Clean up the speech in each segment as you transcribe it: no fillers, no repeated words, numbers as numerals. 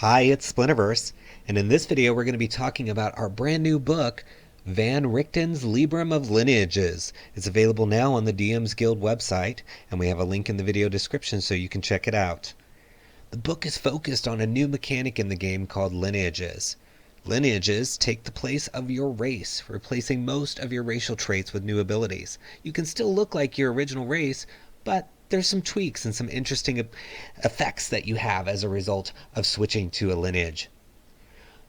Hi, it's Splinterverse, and in this video we're going to be talking about our brand new book, Van Richten's Libram of Lineages. It's available now on the DM's Guild website, and we have a link in the video description so you can check it out. The book is focused on a new mechanic in the game called Lineages. Lineages take the place of your race, replacing most of your racial traits with new abilities. You can still look like your original race, but there's some tweaks and some interesting effects that you have as a result of switching to a lineage.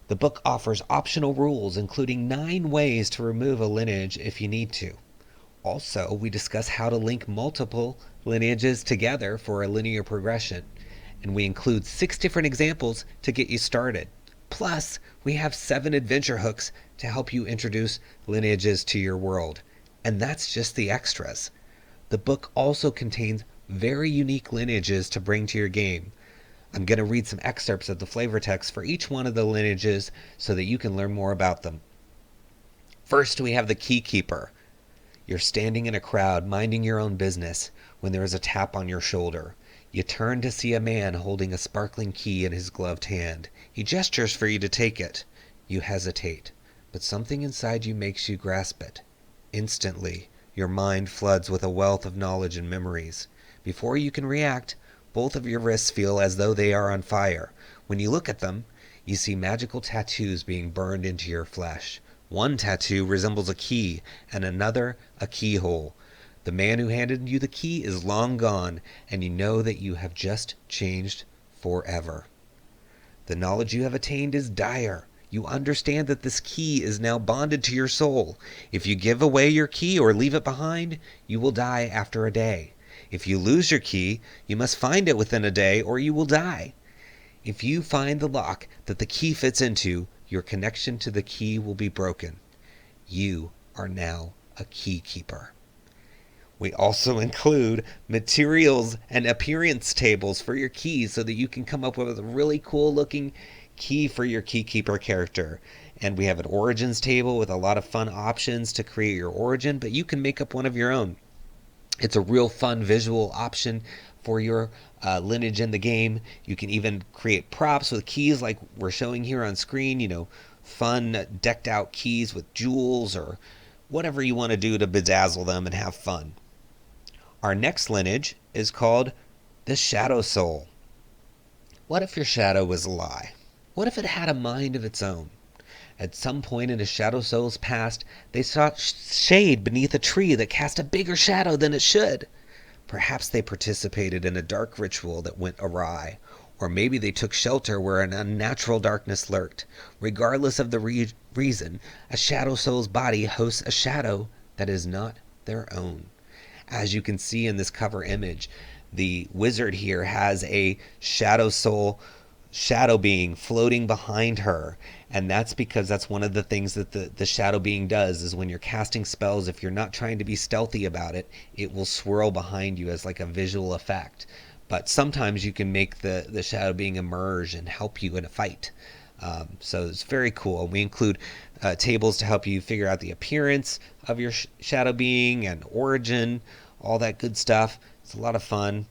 The book offers optional rules, including 9 ways to remove a lineage if you need to. Also, we discuss how to link multiple lineages together for a linear progression, and we include 6 different examples to get you started. Plus, we have 7 adventure hooks to help you introduce lineages to your world, and that's just the extras. The book also contains very unique lineages to bring to your game. I'm going to read some excerpts of the flavor text for each one of the lineages so that you can learn more about them. First, we have the Keykeeper. You're standing in a crowd minding your own business when there is a tap on your shoulder. You turn to see a man holding a sparkling key in his gloved hand. He gestures for you to take it. You hesitate, but something inside you makes you grasp it. Instantly, your mind floods with a wealth of knowledge and memories. Before you can react, both of your wrists feel as though they are on fire. When you look at them, you see magical tattoos being burned into your flesh. One tattoo resembles a key, and another a keyhole. The man who handed you the key is long gone, and you know that you have just changed forever. The knowledge you have attained is dire. You understand that this key is now bonded to your soul. If you give away your key or leave it behind, you will die after a day. If you lose your key, you must find it within a day or you will die. If you find the lock that the key fits into, your connection to the key will be broken. You are now a key keeper. We also include materials and appearance tables for your keys so that you can come up with a really cool looking key for your keykeeper character. And we have an origins table with a lot of fun options to create your origin, but you can make up one of your own. It's a real fun visual option for your lineage in the game. You can even create props with keys like we're showing here on screen, fun decked out keys with jewels or whatever you want to do to bedazzle them and have fun. Our next lineage is called the shadowsoul. What if your shadow was a lie? What if it had a mind of its own? At some point in a shadowsoul's past, they saw shade beneath a tree that cast a bigger shadow than it should. Perhaps they participated in a dark ritual that went awry, or maybe they took shelter where an unnatural darkness lurked. Regardless of the reason, a shadowsoul's body hosts a shadow that is not their own. As you can see in this cover image, the wizard here has a shadow being floating behind her, and that's because that's one of the things that the shadow being does is when you're casting spells, if you're not trying to be stealthy about it, it will swirl behind you as like a visual effect. But sometimes you can make the shadow being emerge and help you in a fight. So it's very cool. We include tables to help you figure out the appearance of your shadow being and origin, all that good stuff. It's a lot of fun.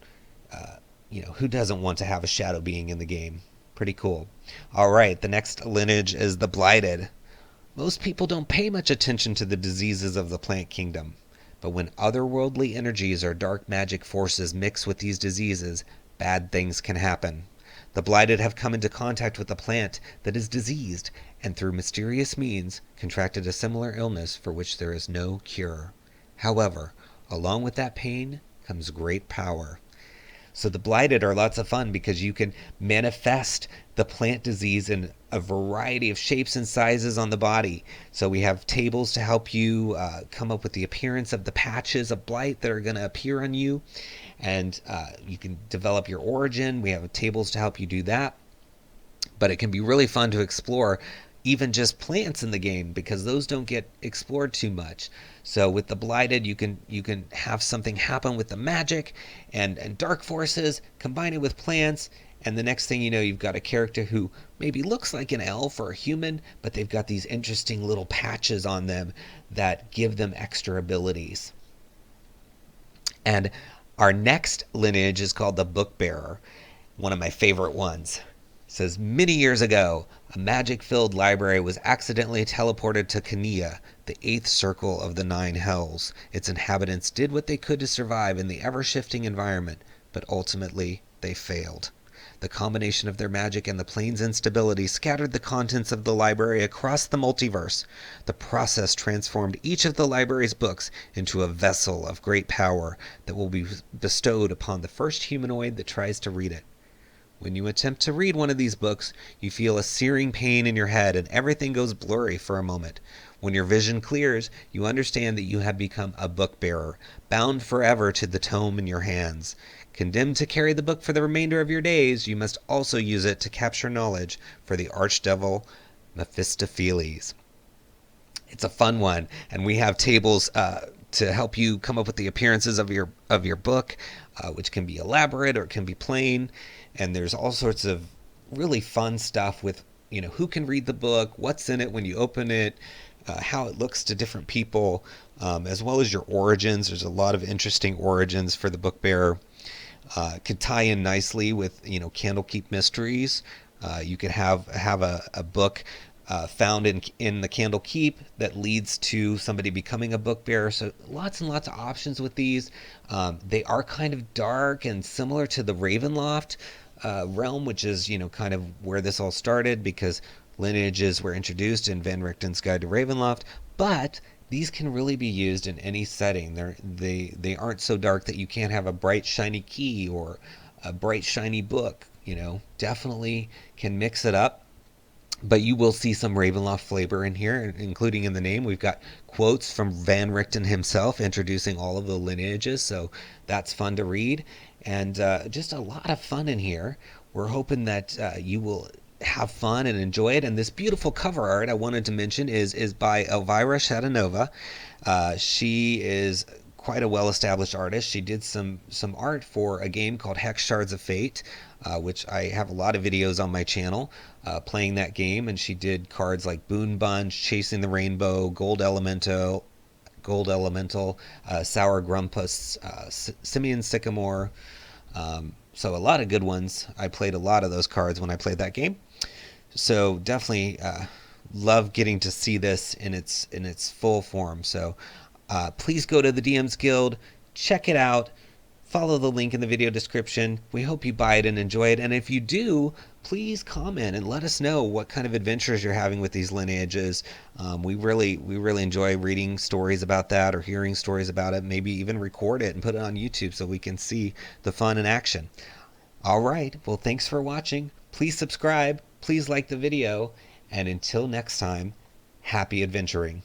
Who doesn't want to have a shadow being in the game? Pretty cool. All right, the next lineage is the blighted. Most people don't pay much attention to the diseases of the plant kingdom, but when otherworldly energies or dark magic forces mix with these diseases, bad things can happen. The blighted have come into contact with a plant that is diseased and through mysterious means contracted a similar illness for which there is no cure. However, along with that pain comes great power. So the blighted are lots of fun because you can manifest the plant disease in a variety of shapes and sizes on the body. So we have tables to help you come up with the appearance of the patches of blight that are going to appear on you. And you can develop your origin. We have tables to help you do that. But it can be really fun to explore even just plants in the game because those don't get explored too much. So with the blighted, you can have something happen with the magic and dark forces, combine it with plants, and the next thing you know, you've got a character who maybe looks like an elf or a human, but they've got these interesting little patches on them that give them extra abilities. And our next lineage is called the Bookbearer, one of my favorite ones. says, many years ago, a magic-filled library was accidentally teleported to Kania, the eighth circle of the nine hells. Its inhabitants did what they could to survive in the ever-shifting environment, but ultimately they failed. The combination of their magic and the plane's instability scattered the contents of the library across the multiverse. The process transformed each of the library's books into a vessel of great power that will be bestowed upon the first humanoid that tries to read it. When you attempt to read one of these books, you feel a searing pain in your head and everything goes blurry for a moment. When your vision clears, you understand that you have become a bookbearer, bound forever to the tome in your hands. Condemned to carry the book for the remainder of your days, you must also use it to capture knowledge for the archdevil Mephistopheles. It's a fun one, and we have tables to help you come up with the appearances of your book, which can be elaborate or it can be plain. And there's all sorts of really fun stuff with, who can read the book, what's in it when you open it, how it looks to different people, as well as your origins. There's a lot of interesting origins for the bookbearer. Could tie in nicely with Candlekeep mysteries. You could have a book found in the Candlekeep that leads to somebody becoming a bookbearer. So lots and lots of options with these. They are kind of dark and similar to the Ravenloft realm, which is kind of where this all started, because lineages were introduced in Van Richten's Guide to Ravenloft. But these can really be used in any setting. They aren't so dark that you can't have a bright shiny key or a bright shiny book. Definitely can mix it up. But you will see some Ravenloft flavor in here, including in the name. We've got quotes from Van Richten himself introducing all of the lineages, so that's fun to read. And just a lot of fun in here. We're hoping that you will have fun and enjoy it. And this beautiful cover art I wanted to mention is by Elvira Shadonova. She is quite a well-established artist. She did some art for a game called Hex Shards of Fate, which I have a lot of videos on my channel playing that game. And she did cards like Boon Bunch, Chasing the Rainbow, Gold Elemental, Sour Grumpus, Simeon Sycamore. So a lot of good ones. I played a lot of those cards when I played that game. So definitely love getting to see this in its full form. So please go to the DM's Guild, check it out, follow the link in the video description. We hope you buy it and enjoy it. And if you do, please comment and let us know what kind of adventures you're having with these lineages. We really enjoy reading stories about that or hearing stories about it. Maybe even record it and put it on YouTube so we can see the fun in action. All right. Well, thanks for watching. Please subscribe. Please like the video. And until next time, happy adventuring.